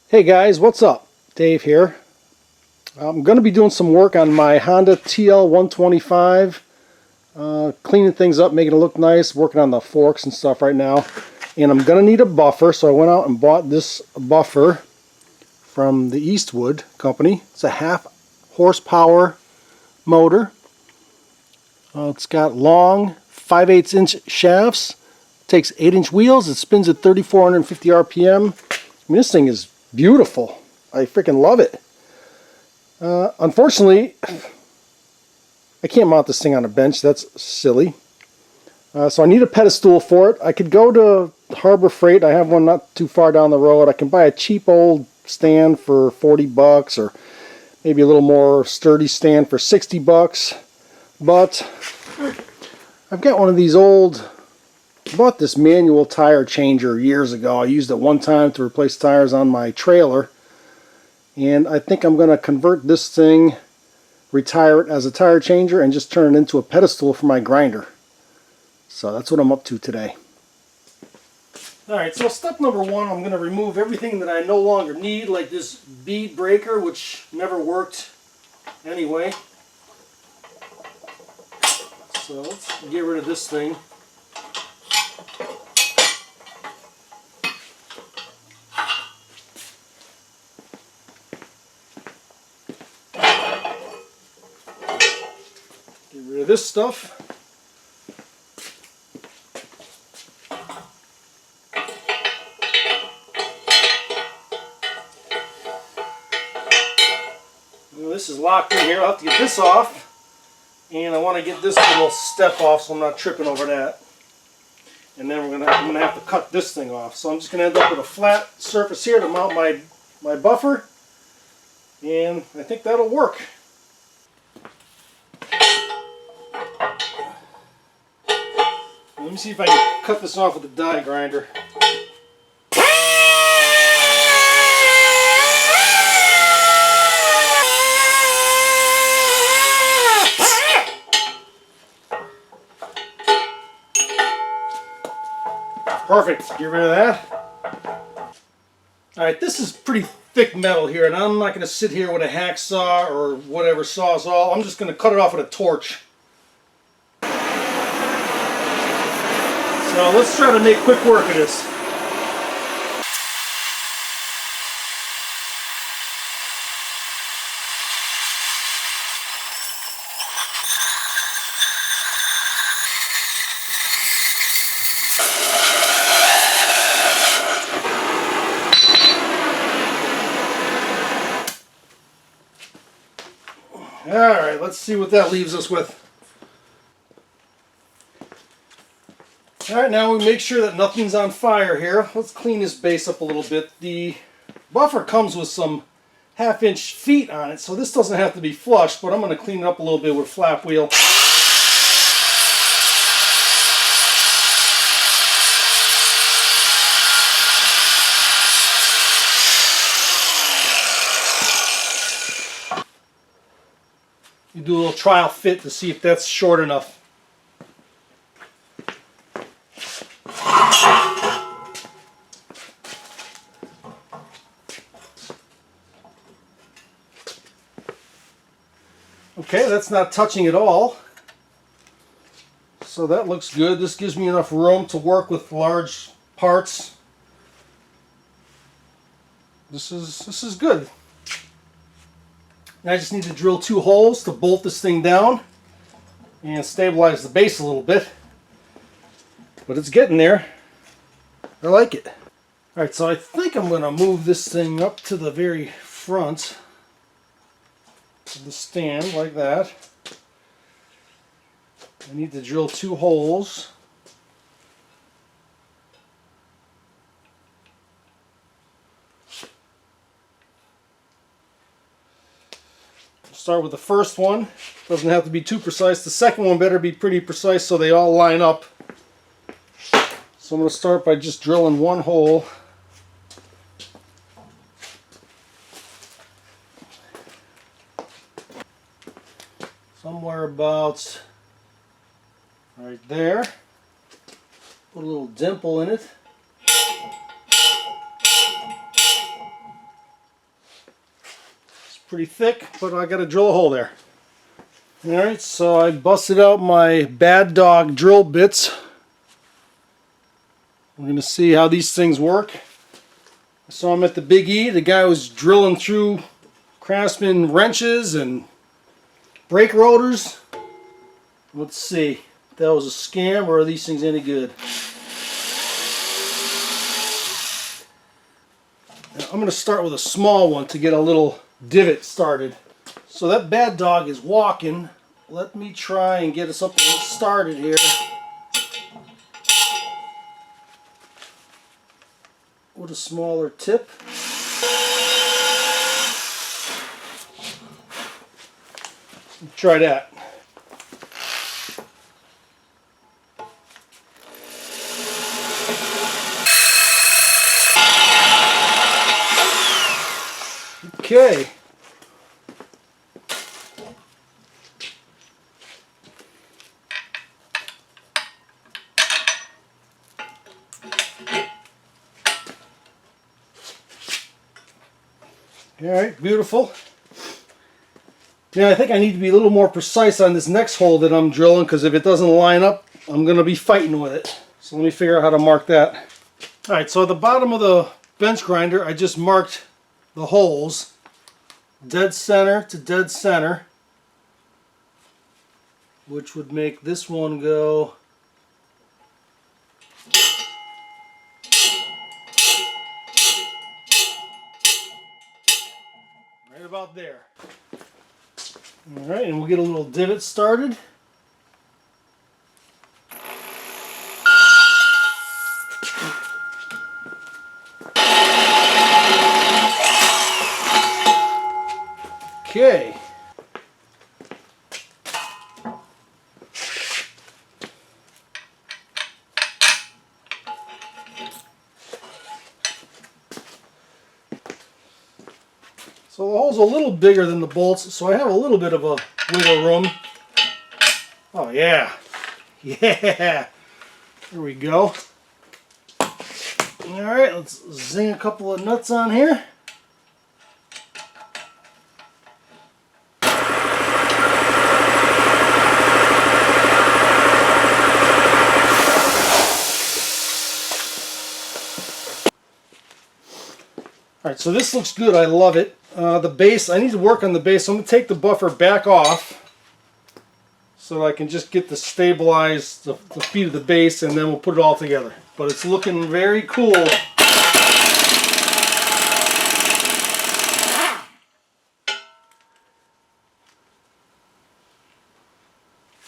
Hey guys, what's up? Dave here. I'm going to be doing some work on my Honda TL125, cleaning things up, making it look nice, working on the forks and stuff right now. And I'm going to need a buffer, so I went out and bought this buffer from the Eastwood company. It's a 1/2 horsepower motor. It's got long 5/8 inch shafts, takes 8-inch wheels, it spins at 3,450 RPM. I mean, this thing is beautiful. I freaking love it. Unfortunately, I can't mount this thing on a bench. That's silly. So I need a pedestal for it. I could go to Harbor Freight. I have one not too far down the road. I can buy a cheap old stand for 40 bucks, or maybe a little more sturdy stand for 60 bucks. But I've got one of these old... I bought this manual tire changer years ago. I used it one time to replace tires on my trailer, and I think I'm going to convert this thing, retire it as a tire changer, and just turn it into a pedestal for my grinder. So that's what I'm up to today. Alright, so step number one, I'm going to remove everything that I no longer need, like this bead breaker, which never worked anyway. So let's get rid of this thing. Get rid of this stuff. Well, this is locked in here. I'll have to get this off. And I want to get this little step off so I'm not tripping over that. And then I'm gonna have to cut this thing off. So I'm just going to end up with a flat surface here to mount my buffer. And I think that'll work. Let me see if I can cut this off with a die grinder. Perfect. Get rid of that. Alright, this is pretty thick metal here, and I'm not going to sit here with a hacksaw or whatever sawzall. I'm just going to cut it off with a torch. So let's try to make quick work of this. Alright, let's see what that leaves us with. Alright, now we make sure that nothing's on fire here. Let's clean this base up a little bit. The buffer comes with some 1/2-inch feet on it, so this doesn't have to be flush, but I'm going to clean it up a little bit with a flap wheel. You do a little trial fit to see if that's short enough. Okay, that's not touching at all. So that looks good. This gives me enough room to work with large parts. This is good. Now I just need to drill 2 holes to bolt this thing down and stabilize the base a little bit. But it's getting there. I like it. Alright, so I think I'm going to move this thing up to the very front of the stand like that. I need to drill 2 holes. Start with the first one. Doesn't have to be too precise. The second one better be pretty precise so they all line up. So I'm going to start by just drilling 1 hole. Somewhere about right there. Put a little dimple in it. pretty thick, but I got to drill a hole there. Alright, so I busted out my Bad Dog drill bits. We're going to see how these things work. I saw him at the Big E. The guy was drilling through Craftsman wrenches and brake rotors. Let's see if that was a scam or are these things any good. Now, I'm going to start with a small one to get a little divot started. So that Bad Dog is walking. Let me try and get something started here. With a smaller tip. Try that. Okay. Alright, beautiful. Now I think I need to be a little more precise on this next hole that I'm drilling, because if it doesn't line up, I'm going to be fighting with it. So let me figure out how to mark that. Alright, so at the bottom of the bench grinder, I just marked the holes. Dead center to dead center. Which would make this one go... right about there. Alright, and we'll get a little divot started. Okay. So the hole's a little bigger than the bolts, so I have a little bit of a wiggle room. Oh yeah. Yeah. There we go. Alright, let's zing a couple of nuts on here. Alright, so this looks good. I love it. The base, I need to work on the base. So I'm going to take the buffer back off so that I can just get to stabilize the feet of the base, and then we'll put it all together. But it's looking very cool.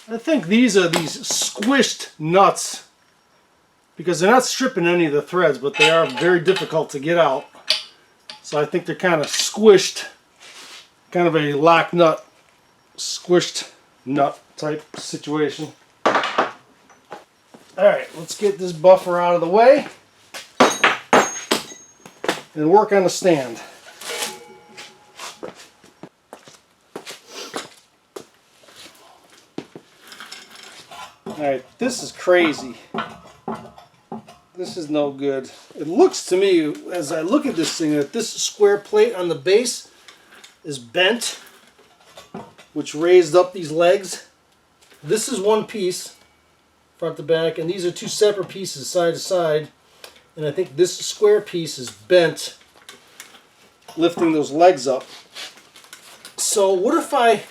I think these are these squished nuts, because they're not stripping any of the threads, but they are very difficult to get out. So I think they're kind of squished, kind of a lock nut, squished nut type situation. Alright, let's get this buffer out of the way and work on the stand. Alright, this is crazy. This is no good. It looks to me, as I look at this thing, that this square plate on the base is bent, which raised up these legs. This is one piece, front to back, and these are two separate pieces, side to side. And I think this square piece is bent, lifting those legs up. So what if I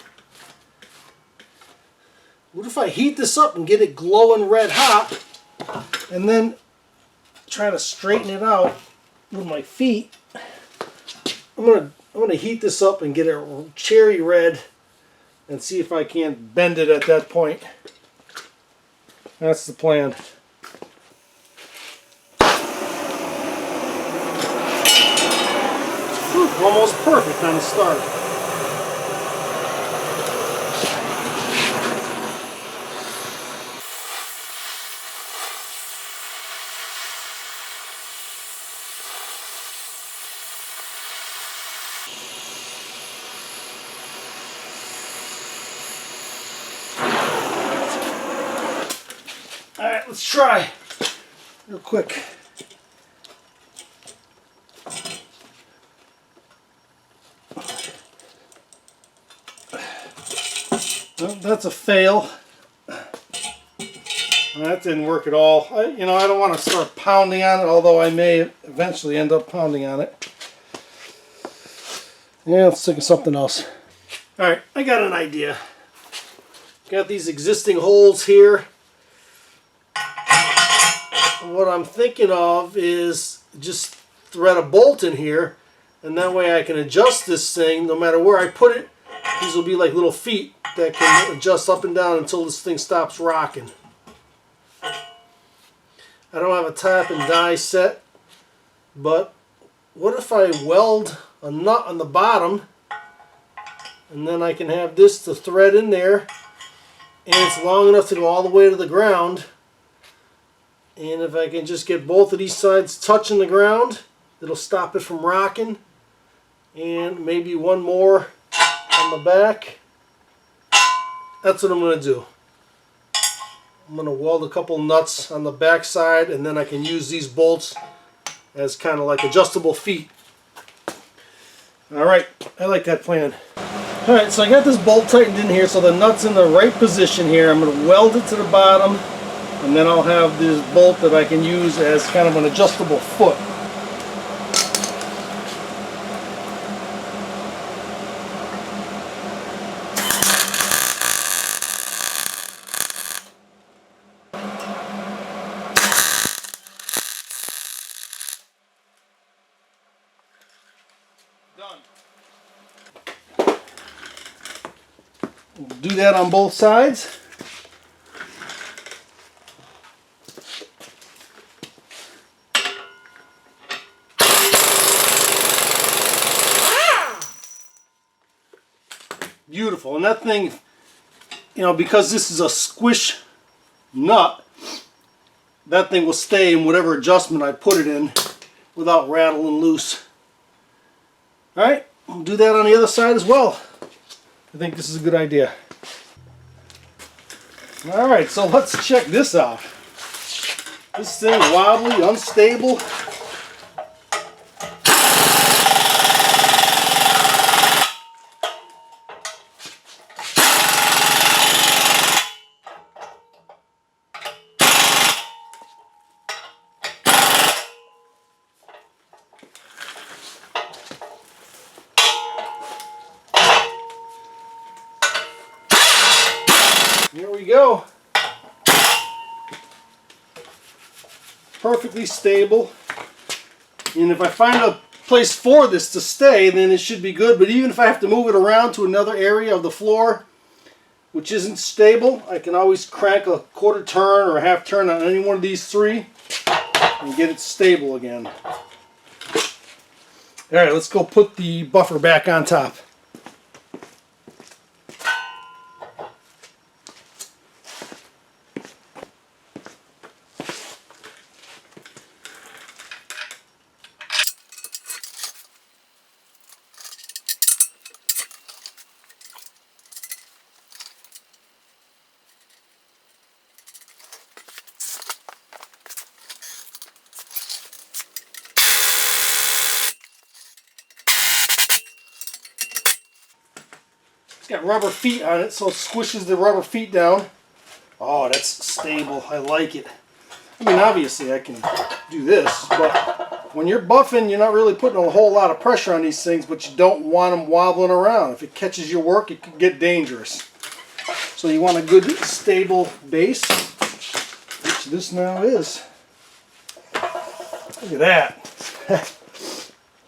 heat this up and get it glowing red hot, and then try to straighten it out with my feet? I'm gonna heat this up and get it cherry red and see if I can't bend it at that point. That's the plan. Whew, almost perfect on the start. Alright, let's try real quick. Well, that's a fail. That didn't work at all. I don't want to start pounding on it, although I may eventually end up pounding on it. Yeah, let's think of something else. Alright, I got an idea. Got these existing holes here. What I'm thinking of is just thread a bolt in here, and that way I can adjust this thing no matter where I put it. These will be like little feet that can adjust up and down until this thing stops rocking. I don't have a tap and die set, but what if I weld a nut on the bottom, and then I can have this to thread in there, and it's long enough to go all the way to the ground. And if I can just get both of these sides touching the ground, it'll stop it from rocking. And maybe one more on the back. That's what I'm going to do. I'm going to weld a couple nuts on the back side, and then I can use these bolts as kind of like adjustable feet. Alright, I like that plan. Alright, so I got this bolt tightened in here so the nut's in the right position here. I'm going to weld it to the bottom, and then I'll have this bolt that I can use as kind of an adjustable foot. Done. We'll do that on both sides. Beautiful. And that thing, because this is a squish nut, that thing will stay in whatever adjustment I put it in without rattling loose. Alright, we'll do that on the other side as well. I think this is a good idea. Alright, so let's check this out. This thing wobbly, unstable. Here we go. Perfectly stable. And if I find a place for this to stay, then it should be good. But even if I have to move it around to another area of the floor which isn't stable, I can always crank a quarter turn or a half turn on any one of these three and get it stable again. Alright, let's go put the buffer back on top. It's got rubber feet on it, so it squishes the rubber feet down. Oh, that's stable. I like it. I mean, obviously I can do this, but when you're buffing, you're not really putting a whole lot of pressure on these things, but you don't want them wobbling around. If it catches your work, it could get dangerous. So you want a good, stable base, which this now is. Look at that.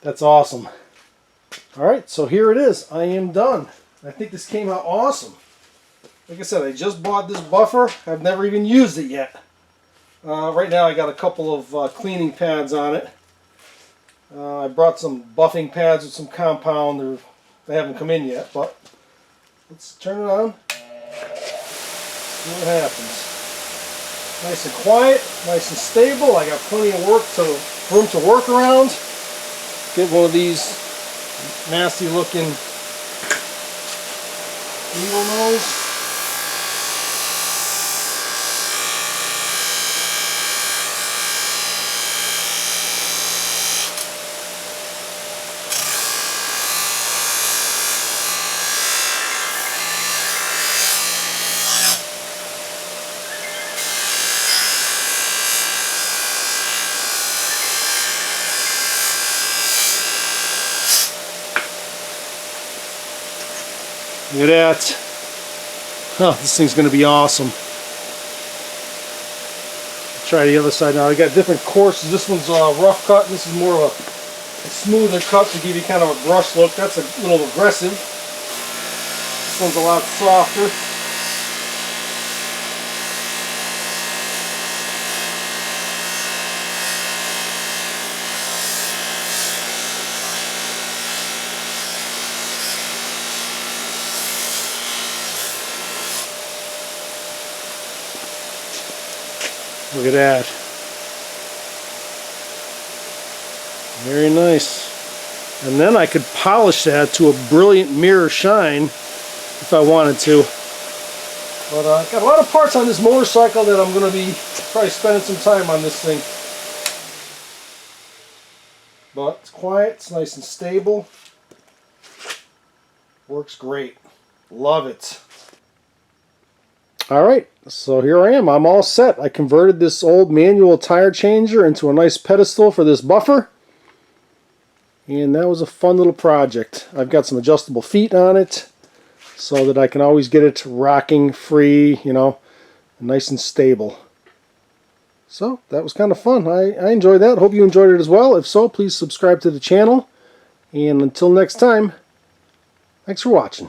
That's awesome. Alright, so here it is. I am done. I think this came out awesome. Like I said, I just bought this buffer. I've never even used it yet. Right now I got a couple of cleaning pads on it. I brought some buffing pads with some compound. They haven't come in yet, but let's turn it on. See what happens. Nice and quiet, nice and stable. I got plenty of room to work around. Get one of these nasty looking needle nose. Look at that. Oh, this thing's going to be awesome. Try the other side now. I got different courses. This one's rough cut. This is more of a smoother cut to give you kind of a brush look. That's a little aggressive. This one's a lot softer. Look at that. Very nice. And then I could polish that to a brilliant mirror shine if I wanted to. But I've got a lot of parts on this motorcycle that I'm going to be probably spending some time on this thing. But it's quiet, it's nice and stable. Works great. Love it. Alright, so here I am. I'm all set. I converted this old manual tire changer into a nice pedestal for this buffer. And that was a fun little project. I've got some adjustable feet on it so that I can always get it rocking free, you know, nice and stable. So that was kind of fun. I enjoyed that. Hope you enjoyed it as well. If so, please subscribe to the channel. And until next time, thanks for watching.